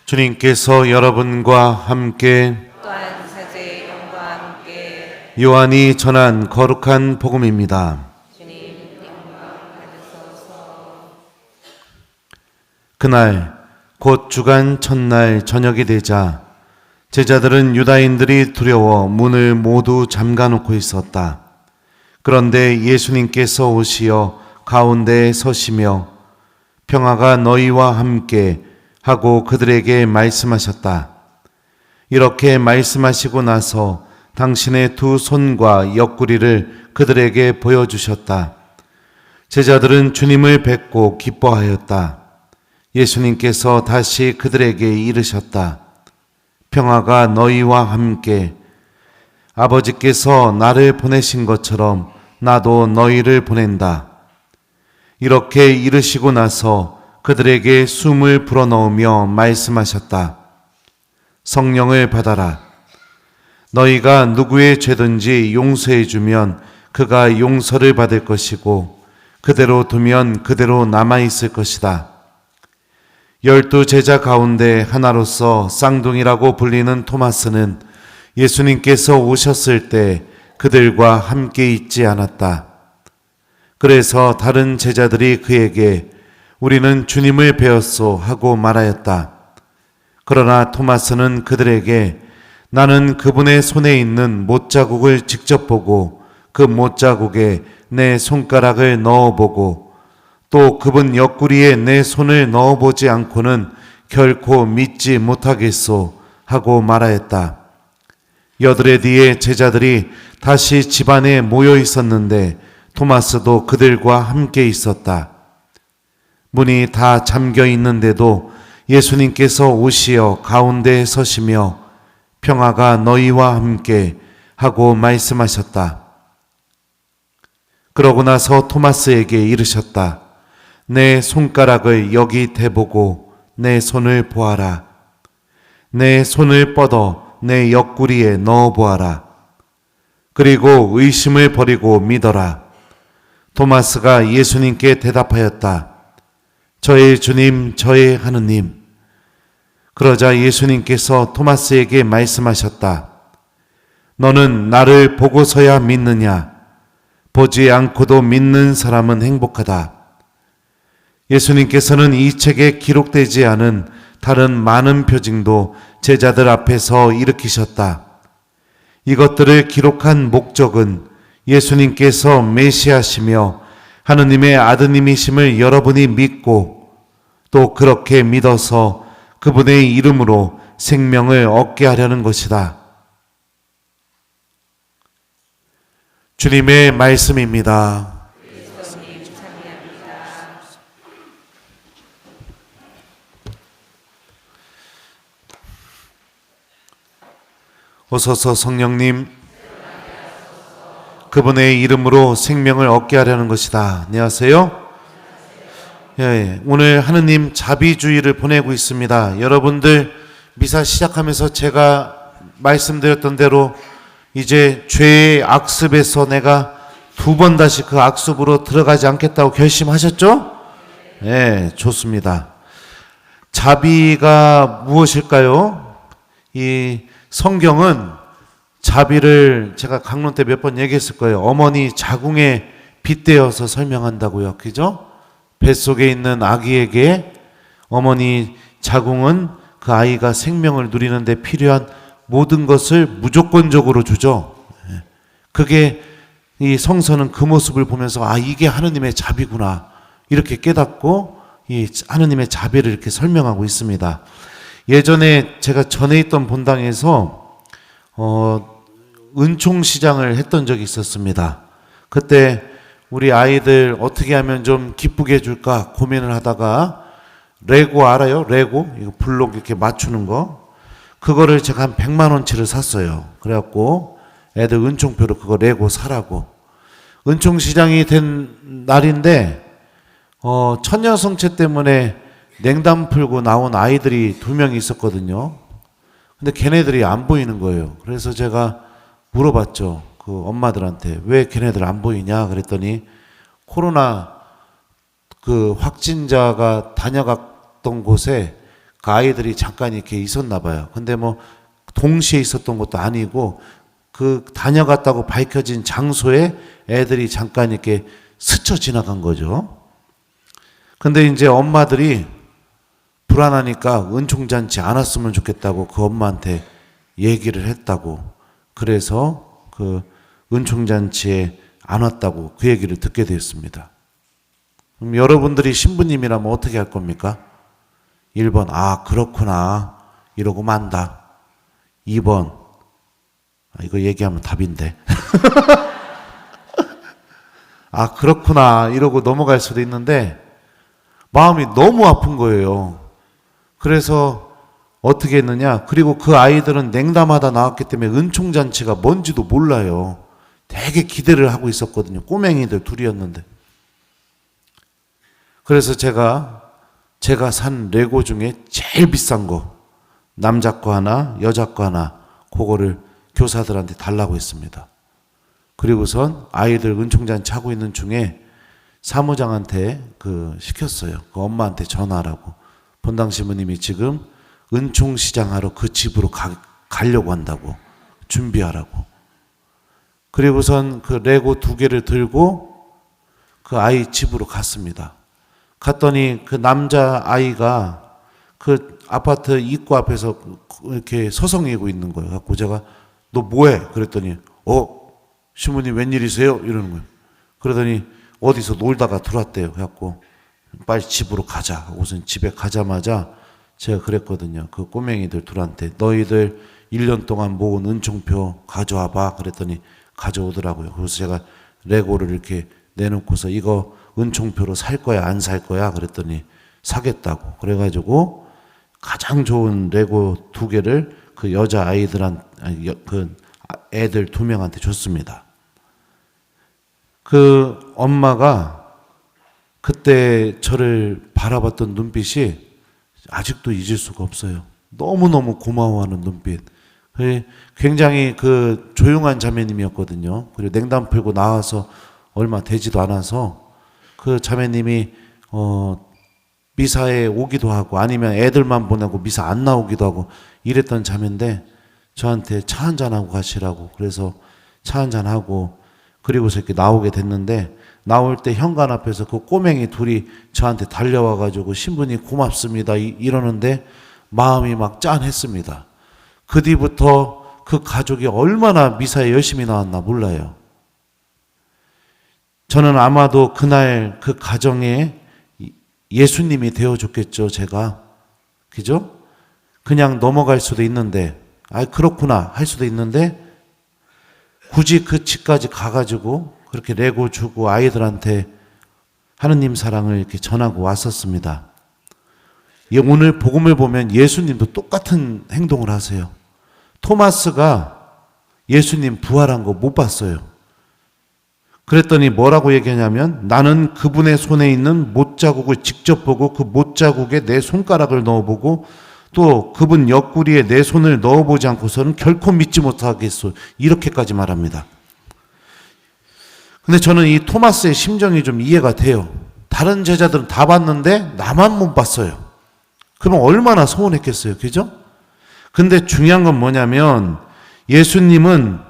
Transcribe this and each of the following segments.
주님께서 여러분과 함께 또한 사제의 영과 함께 요한이 전한 거룩한 복음입니다. 주님 영광 받으소서. 그날 곧 주간 첫날 저녁이 되자 제자들은 유다인들이 두려워 문을 모두 잠가놓고 있었다. 그런데 예수님께서 오시어 가운데에 서시며 평화가 너희와 함께 하고 그들에게 말씀하셨다. 이렇게 말씀하시고 나서 당신의 두 손과 옆구리를 그들에게 보여주셨다. 제자들은 주님을 뵙고 기뻐하였다. 예수님께서 다시 그들에게 이르셨다. 평화가 너희와 함께. 아버지께서 나를 보내신 것처럼 나도 너희를 보낸다. 이렇게 이르시고 나서 그들에게 숨을 불어넣으며 말씀하셨다. 성령을 받아라. 너희가 누구의 죄든지 용서해 주면 그가 용서를 받을 것이고 그대로 두면 그대로 남아있을 것이다. 12 제자 가운데 하나로서 쌍둥이라고 불리는 토마스는 예수님께서 오셨을 때 그들과 함께 있지 않았다. 그래서 다른 제자들이 그에게 우리는 주님을 배웠소 하고 말하였다. 그러나 토마스는 그들에게 나는 그분의 손에 있는 못자국을 직접 보고 그 못자국에 내 손가락을 넣어보고 또 그분 옆구리에 내 손을 넣어보지 않고는 결코 믿지 못하겠소 하고 말하였다. 여드레 뒤에 제자들이 다시 집안에 모여 있었는데 토마스도 그들과 함께 있었다. 문이 다 잠겨 있는데도 예수님께서 오시어 가운데에 서시며 평화가 너희와 함께 하고 말씀하셨다. 그러고 나서 토마스에게 이르셨다. 내 손가락을 여기 대보고 내 손을 보아라. 내 손을 뻗어 내 옆구리에 넣어 보아라. 그리고 의심을 버리고 믿어라. 토마스가 예수님께 대답하였다. 저의 주님, 저의 하느님. 그러자 예수님께서 토마스에게 말씀하셨다. 너는 나를 보고서야 믿느냐? 보지 않고도 믿는 사람은 행복하다. 예수님께서는 이 책에 기록되지 않은 다른 많은 표징도 제자들 앞에서 일으키셨다. 이것들을 기록한 목적은 예수님께서 메시아시며 하느님의 아드님이심을 여러분이 믿고 또 그렇게 믿어서 그분의 이름으로 생명을 얻게 하려는 것이다. 주님의 말씀입니다. 그리스도님 참여합니다. 오소서 성령님, 그분의 이름으로 생명을 얻게 하려는 것이다. 안녕하세요. 예, 오늘 하느님 자비주의를 보내고 있습니다. 여러분들 미사 시작하면서 제가 말씀드렸던 대로 이제 죄의 악습에서 내가 2번 다시 그 악습으로 들어가지 않겠다고 결심하셨죠? 네, 좋습니다. 자비가 무엇일까요? 이 성경은 자비를 제가 강론 때 몇 번 얘기했을 거예요. 어머니 자궁에 빗대어서 설명한다고요. 그죠? 뱃속에 있는 아기에게 어머니 자궁은 그 아이가 생명을 누리는데 필요한 모든 것을 무조건적으로 주죠. 그게 이 성서는 그 모습을 보면서 아, 이게 하느님의 자비구나 이렇게 깨닫고 이 하느님의 자비를 이렇게 설명하고 있습니다. 예전에 제가 전에 있던 본당에서 은총시장을 했던 적이 있었습니다. 그때 우리 아이들 어떻게 하면 좀 기쁘게 해줄까 고민을 하다가 레고 알아요? 레고? 이거 블록 이렇게 맞추는 거. 그거를 제가 한 100만 원치를 샀어요. 그래갖고 애들 은총표로 그거 레고 사라고. 은총시장이 된 날인데 천녀성체 때문에 냉담 풀고 나온 아이들이 2명이 있었거든요. 근데 걔네들이 안 보이는 거예요. 그래서 제가 물어봤죠. 그 엄마들한테 왜 걔네들 안 보이냐 그랬더니 코로나 그 확진자가 다녀갔던 곳에 그 아이들이 잠깐 이렇게 있었나 봐요. 근데 뭐 동시에 있었던 것도 아니고 그 다녀갔다고 밝혀진 장소에 애들이 잠깐 이렇게 스쳐 지나간 거죠. 근데 이제 엄마들이 불안하니까 은총잔치 안 왔으면 좋겠다고 그 엄마한테 얘기를 했다고. 그래서 그 은총잔치에 안 왔다고 그 얘기를 듣게 되었습니다. 그럼 여러분들이 신부님이라면 어떻게 할 겁니까? 1번, 아, 그렇구나. 이러고 만다. 2번, 이거 얘기하면 답인데. 아, 그렇구나. 이러고 넘어갈 수도 있는데, 마음이 너무 아픈 거예요. 그래서 어떻게 했느냐. 그리고 그 아이들은 냉담하다 나왔기 때문에 은총잔치가 뭔지도 몰라요. 되게 기대를 하고 있었거든요. 꼬맹이들 둘이었는데. 그래서 제가 산 레고 중에 제일 비싼 거, 남자 거 하나, 여자 거 하나, 그거를 교사들한테 달라고 했습니다. 그리고선 아이들 은총잔치 하고 있는 중에 사무장한테 시켰어요. 그 엄마한테 전화하라고. 본당 신부님이 지금 은총시장 하러 그 집으로 가려고 한다고. 준비하라고. 그리고선 그 레고 2개를 들고 그 아이 집으로 갔습니다. 갔더니 그 남자 아이가 그 아파트 입구 앞에서 이렇게 서성이고 있는 거예요. 갖고 제가 너 뭐해? 그랬더니 신부님 웬일이세요? 이러는 거예요. 그러더니 어디서 놀다가 들어왔대요. 그래갖고 빨리 집으로 가자. 우선 집에 가자마자 제가 그랬거든요. 그 꼬맹이들 둘한테 너희들 1년 동안 모은 은총표 가져와 봐. 그랬더니 가져오더라고요. 그래서 제가 레고를 이렇게 내놓고서 이거 은총표로 살 거야 안 살 거야? 그랬더니 사겠다고. 그래가지고 가장 좋은 레고 2개를 그 여자 그 애들 2명한테 줬습니다. 그 엄마가 그때 저를 바라봤던 눈빛이 아직도 잊을 수가 없어요. 너무너무 고마워하는 눈빛. 굉장히 그 조용한 자매님이었거든요. 그리고 냉담 풀고 나와서 얼마 되지도 않아서 그 자매님이 미사에 오기도 하고 아니면 애들만 보내고 미사 안 나오기도 하고 이랬던 자매인데 저한테 차 한잔하고 가시라고. 그래서 차 한잔하고 그리고서 이렇게 나오게 됐는데 나올 때 현관 앞에서 그 꼬맹이 둘이 저한테 달려와가지고 신부님 고맙습니다 이러는데 마음이 막 짠했습니다. 그 뒤부터 그 가족이 얼마나 미사에 열심히 나왔나 몰라요. 저는 아마도 그날 그 가정에 예수님이 되어줬겠죠, 제가. 그죠? 그냥 넘어갈 수도 있는데, 그렇구나 할 수도 있는데, 굳이 그 집까지 가가지고 그렇게 레고 주고 아이들한테 하느님 사랑을 이렇게 전하고 왔었습니다. 오늘 복음을 보면 예수님도 똑같은 행동을 하세요. 토마스가 예수님 부활한 거 못 봤어요. 그랬더니 뭐라고 얘기하냐면 나는 그분의 손에 있는 못자국을 직접 보고 그 못자국에 내 손가락을 넣어보고 또 그분 옆구리에 내 손을 넣어보지 않고서는 결코 믿지 못하겠소. 이렇게까지 말합니다. 근데 저는 이 토마스의 심정이 좀 이해가 돼요. 다른 제자들은 다 봤는데 나만 못 봤어요. 그럼 얼마나 서운했겠어요. 그죠? 근데 중요한 건 뭐냐면 예수님은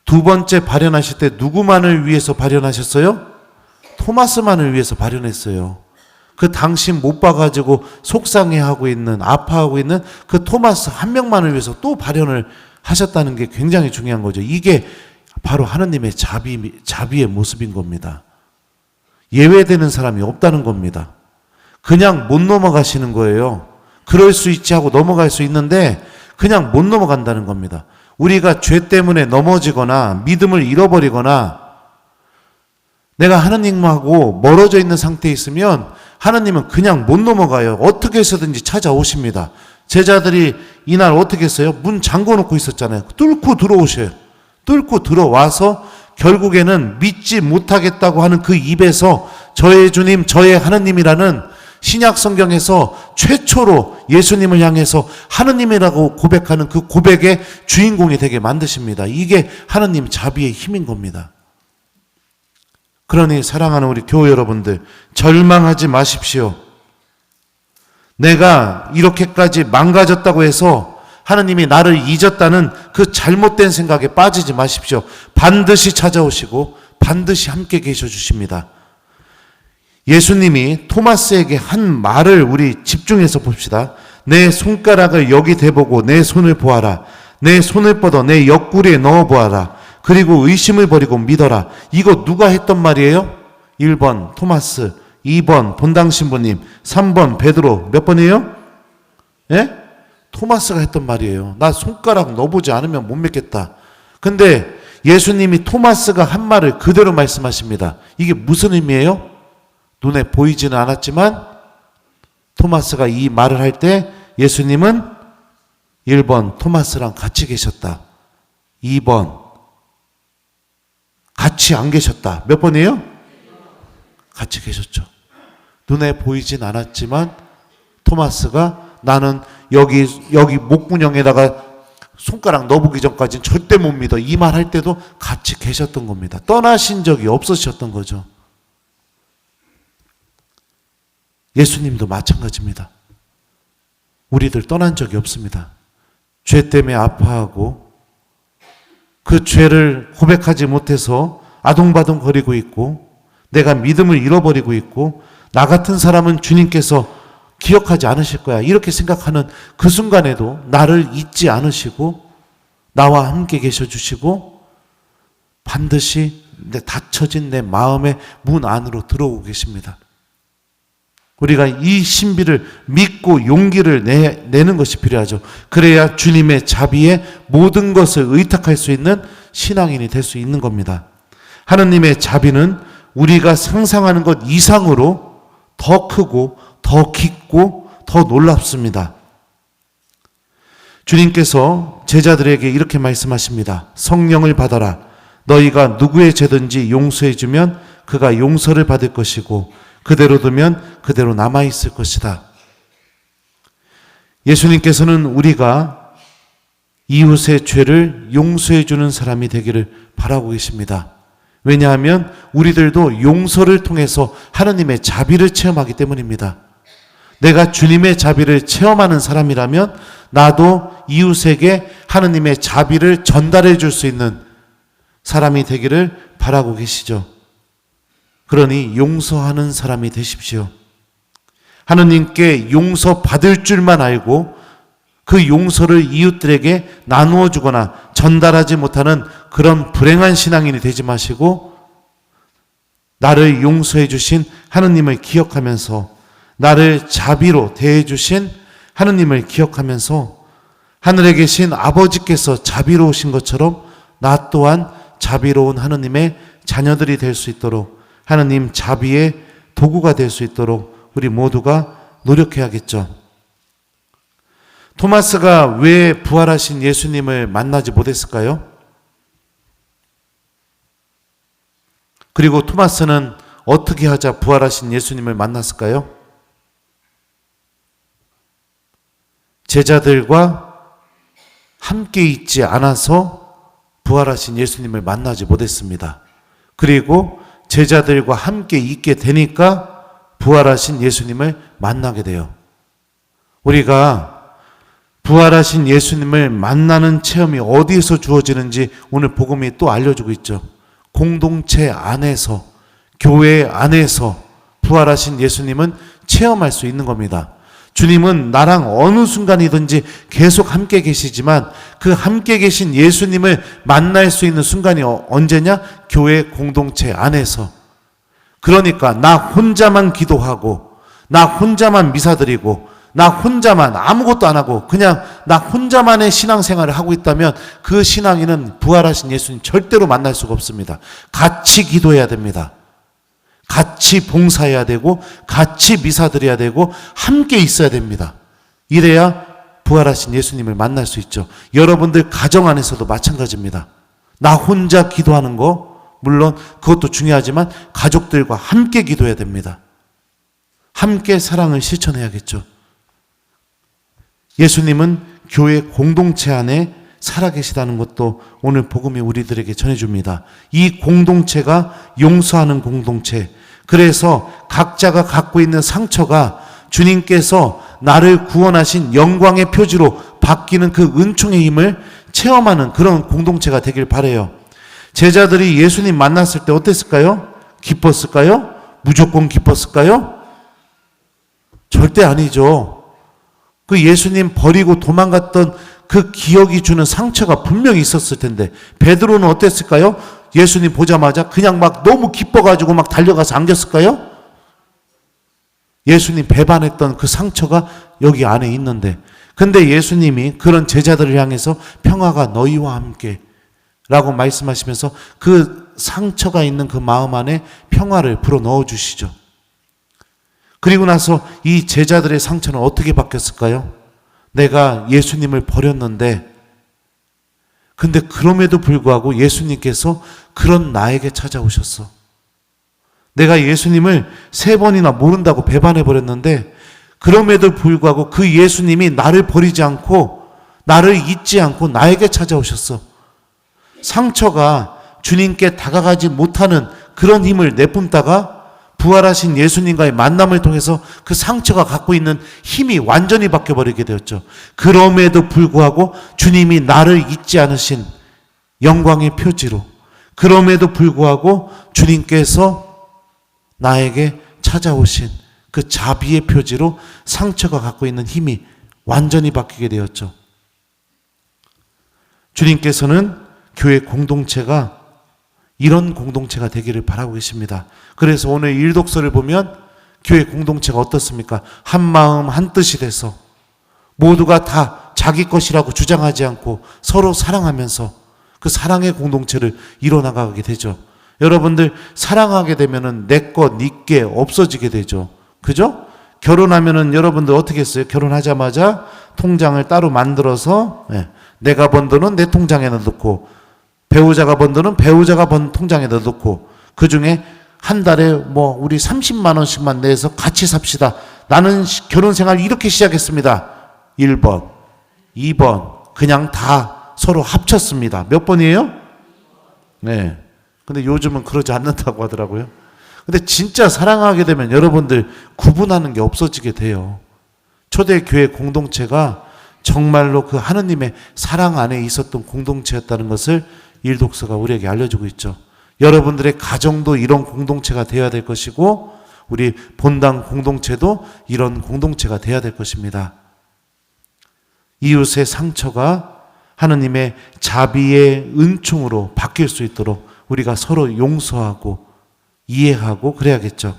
2번째 발현하실 때 누구만을 위해서 발현하셨어요? 토마스만을 위해서 발현했어요. 그 당신 못 봐가지고 속상해하고 있는, 아파하고 있는 그 토마스 한 명만을 위해서 또 발현을 하셨다는 게 굉장히 중요한 거죠. 이게 바로 하느님의 자비의 모습인 겁니다. 예외되는 사람이 없다는 겁니다. 그냥 못 넘어가시는 거예요. 그럴 수 있지 하고 넘어갈 수 있는데 그냥 못 넘어간다는 겁니다. 우리가 죄 때문에 넘어지거나 믿음을 잃어버리거나 내가 하느님하고 멀어져 있는 상태에 있으면 하느님은 그냥 못 넘어가요. 어떻게 해서든지 찾아오십니다. 제자들이 이날 어떻게 했어요? 문 잠궈 놓고 있었잖아요. 뚫고 들어오셔요. 뚫고 들어와서 결국에는 믿지 못하겠다고 하는 그 입에서 저의 주님, 저의 하느님이라는 신약 성경에서 최초로 예수님을 향해서 하느님이라고 고백하는 그 고백의 주인공이 되게 만드십니다. 이게 하느님 자비의 힘인 겁니다. 그러니 사랑하는 우리 교회 여러분들 절망하지 마십시오. 내가 이렇게까지 망가졌다고 해서 하느님이 나를 잊었다는 그 잘못된 생각에 빠지지 마십시오. 반드시 찾아오시고 반드시 함께 계셔 주십니다. 예수님이 토마스에게 한 말을 우리 집중해서 봅시다. 내 손가락을 여기 대보고 내 손을 보아라. 내 손을 뻗어 내 옆구리에 넣어 보아라. 그리고 의심을 버리고 믿어라. 이거 누가 했던 말이에요? 1번 토마스, 2번 본당 신부님, 3번 베드로. 몇 번이에요? 예? 토마스가 했던 말이에요. 나 손가락 넣어보지 않으면 못 믿겠다. 근데 예수님이 토마스가 한 말을 그대로 말씀하십니다. 이게 무슨 의미예요? 눈에 보이지는 않았지만 토마스가 이 말을 할 때 예수님은 1번 토마스랑 같이 계셨다. 2번 같이 안 계셨다. 몇 번이에요? 같이 계셨죠. 눈에 보이진 않았지만 토마스가 나는 여기 목구멍에다가 손가락 넣어보기 전까지는 절대 못 믿어. 이 말 할 때도 같이 계셨던 겁니다. 떠나신 적이 없으셨던 거죠. 예수님도 마찬가지입니다. 우리들 떠난 적이 없습니다. 죄 때문에 아파하고 그 죄를 고백하지 못해서 아동바동거리고 있고 내가 믿음을 잃어버리고 있고 나 같은 사람은 주님께서 기억하지 않으실 거야. 이렇게 생각하는 그 순간에도 나를 잊지 않으시고 나와 함께 계셔 주시고 반드시 닫혀진 내 마음의 문 안으로 들어오고 계십니다. 우리가 이 신비를 믿고 용기를 내는 것이 필요하죠. 그래야 주님의 자비에 모든 것을 의탁할 수 있는 신앙인이 될 수 있는 겁니다. 하느님의 자비는 우리가 상상하는 것 이상으로 더 크고 더 깊고 더 놀랍습니다. 주님께서 제자들에게 이렇게 말씀하십니다. 성령을 받아라. 너희가 누구의 죄든지 용서해 주면 그가 용서를 받을 것이고 그대로 두면 그대로 남아있을 것이다. 예수님께서는 우리가 이웃의 죄를 용서해 주는 사람이 되기를 바라고 계십니다. 왜냐하면 우리들도 용서를 통해서 하느님의 자비를 체험하기 때문입니다. 내가 주님의 자비를 체험하는 사람이라면 나도 이웃에게 하느님의 자비를 전달해 줄 수 있는 사람이 되기를 바라고 계시죠. 그러니 용서하는 사람이 되십시오. 하느님께 용서받을 줄만 알고 그 용서를 이웃들에게 나누어 주거나 전달하지 못하는 그런 불행한 신앙인이 되지 마시고 나를 용서해 주신 하느님을 기억하면서 나를 자비로 대해 주신 하느님을 기억하면서 하늘에 계신 아버지께서 자비로우신 것처럼 나 또한 자비로운 하느님의 자녀들이 될 수 있도록 하느님 자비의 도구가 될 수 있도록 우리 모두가 노력해야겠죠. 토마스가 왜 부활하신 예수님을 만나지 못했을까요? 그리고 토마스는 어떻게 하자 부활하신 예수님을 만났을까요? 제자들과 함께 있지 않아서 부활하신 예수님을 만나지 못했습니다. 그리고 제자들과 함께 있게 되니까 부활하신 예수님을 만나게 돼요. 우리가 부활하신 예수님을 만나는 체험이 어디에서 주어지는지 오늘 복음이 또 알려주고 있죠. 공동체 안에서, 교회 안에서 부활하신 예수님은 체험할 수 있는 겁니다. 주님은 나랑 어느 순간이든지 계속 함께 계시지만 그 함께 계신 예수님을 만날 수 있는 순간이 언제냐? 교회 공동체 안에서. 그러니까 나 혼자만 기도하고 나 혼자만 미사드리고 나 혼자만 아무것도 안 하고 그냥 나 혼자만의 신앙생활을 하고 있다면 그 신앙인은 부활하신 예수님 절대로 만날 수가 없습니다. 같이 기도해야 됩니다. 같이 봉사해야 되고 같이 미사드려야 되고 함께 있어야 됩니다. 이래야 부활하신 예수님을 만날 수 있죠. 여러분들 가정 안에서도 마찬가지입니다. 나 혼자 기도하는 거 물론 그것도 중요하지만 가족들과 함께 기도해야 됩니다. 함께 사랑을 실천해야겠죠. 예수님은 교회 공동체 안에 살아계시다는 것도 오늘 복음이 우리들에게 전해줍니다. 이 공동체가 용서하는 공동체. 그래서 각자가 갖고 있는 상처가 주님께서 나를 구원하신 영광의 표지로 바뀌는 그 은총의 힘을 체험하는 그런 공동체가 되길 바라요. 제자들이 예수님 만났을 때 어땠을까요? 기뻤을까요? 무조건 기뻤을까요? 절대 아니죠. 그 예수님 버리고 도망갔던 그 기억이 주는 상처가 분명히 있었을 텐데, 베드로는 어땠을까요? 예수님 보자마자 그냥 막 너무 기뻐가지고 막 달려가서 안겼을까요? 예수님 배반했던 그 상처가 여기 안에 있는데, 근데 예수님이 그런 제자들을 향해서 평화가 너희와 함께 라고 말씀하시면서 그 상처가 있는 그 마음 안에 평화를 불어 넣어 주시죠. 그리고 나서 이 제자들의 상처는 어떻게 바뀌었을까요? 내가 예수님을 버렸는데, 근데 그럼에도 불구하고 예수님께서 그런 나에게 찾아오셨어. 내가 예수님을 3번이나 모른다고 배반해버렸는데, 그럼에도 불구하고 그 예수님이 나를 버리지 않고 나를 잊지 않고 나에게 찾아오셨어. 상처가 주님께 다가가지 못하는 그런 힘을 내뿜다가 부활하신 예수님과의 만남을 통해서 그 상처가 갖고 있는 힘이 완전히 바뀌어버리게 되었죠. 그럼에도 불구하고 주님이 나를 잊지 않으신 영광의 표지로, 그럼에도 불구하고 주님께서 나에게 찾아오신 그 자비의 표지로 상처가 갖고 있는 힘이 완전히 바뀌게 되었죠. 주님께서는 교회 공동체가 이런 공동체가 되기를 바라고 계십니다. 그래서 오늘 일독서를 보면 교회 공동체가 어떻습니까? 한 마음 한 뜻이 돼서 모두가 다 자기 것이라고 주장하지 않고 서로 사랑하면서 그 사랑의 공동체를 이뤄나가게 되죠. 여러분들 사랑하게 되면은 내 것, 니께 없어지게 되죠. 그죠? 결혼하면은 여러분들 어떻게 했어요? 결혼하자마자 통장을 따로 만들어서 내가 번 돈은 내 통장에 넣고, 배우자가 번 돈은 배우자가 번 통장에 넣고, 그 중에 한 달에 뭐 우리 30만 원씩만 내서 같이 삽시다. 나는 결혼 생활 이렇게 시작했습니다. 1번, 2번 그냥 다 서로 합쳤습니다. 몇 번이에요? 네. 근데 요즘은 그러지 않는다고 하더라고요. 근데 진짜 사랑하게 되면 여러분들 구분하는 게 없어지게 돼요. 초대교회 공동체가 정말로 그 하느님의 사랑 안에 있었던 공동체였다는 것을 일독서가 우리에게 알려주고 있죠. 여러분들의 가정도 이런 공동체가 되어야 될 것이고, 우리 본당 공동체도 이런 공동체가 되어야 될 것입니다. 이웃의 상처가 하느님의 자비의 은총으로 바뀔 수 있도록 우리가 서로 용서하고 이해하고 그래야겠죠.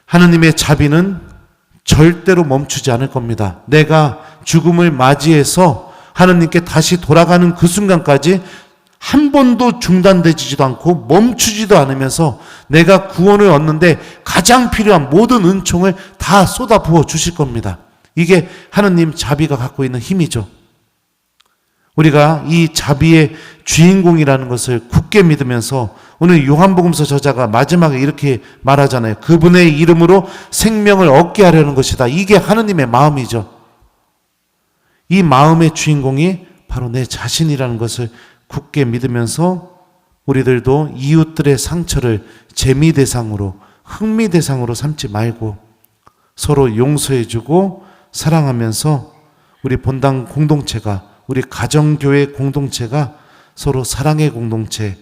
하느님의 자비는 절대로 멈추지 않을 겁니다. 내가 죽음을 맞이해서 하느님께 다시 돌아가는 그 순간까지 한 번도 중단되지도 않고 멈추지도 않으면서 내가 구원을 얻는데 가장 필요한 모든 은총을 다 쏟아부어 주실 겁니다. 이게 하느님 자비가 갖고 있는 힘이죠. 우리가 이 자비의 주인공이라는 것을 굳게 믿으면서 오늘 요한복음서 저자가 마지막에 이렇게 말하잖아요. 그분의 이름으로 생명을 얻게 하려는 것이다. 이게 하느님의 마음이죠. 이 마음의 주인공이 바로 내 자신이라는 것을 굳게 믿으면서 우리들도 이웃들의 상처를 재미 대상으로, 흥미 대상으로 삼지 말고 서로 용서해주고 사랑하면서 우리 본당 공동체가, 우리 가정교회 공동체가 서로 사랑의 공동체,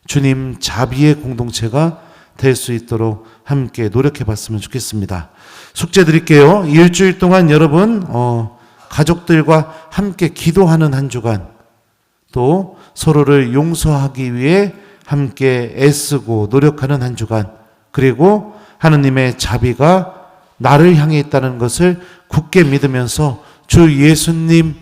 주님 자비의 공동체가 될 수 있도록 함께 노력해 봤으면 좋겠습니다. 숙제 드릴게요. 일주일 동안 여러분 가족들과 함께 기도하는 한 주간, 또 서로를 용서하기 위해 함께 애쓰고 노력하는 한 주간, 그리고 하느님의 자비가 나를 향해 있다는 것을 굳게 믿으면서 주 예수님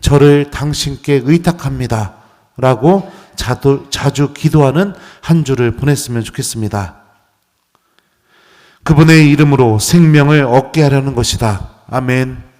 저를 당신께 의탁합니다 라고 자주 기도하는 한 주를 보냈으면 좋겠습니다. 그분의 이름으로 생명을 얻게 하려는 것이다. 아멘.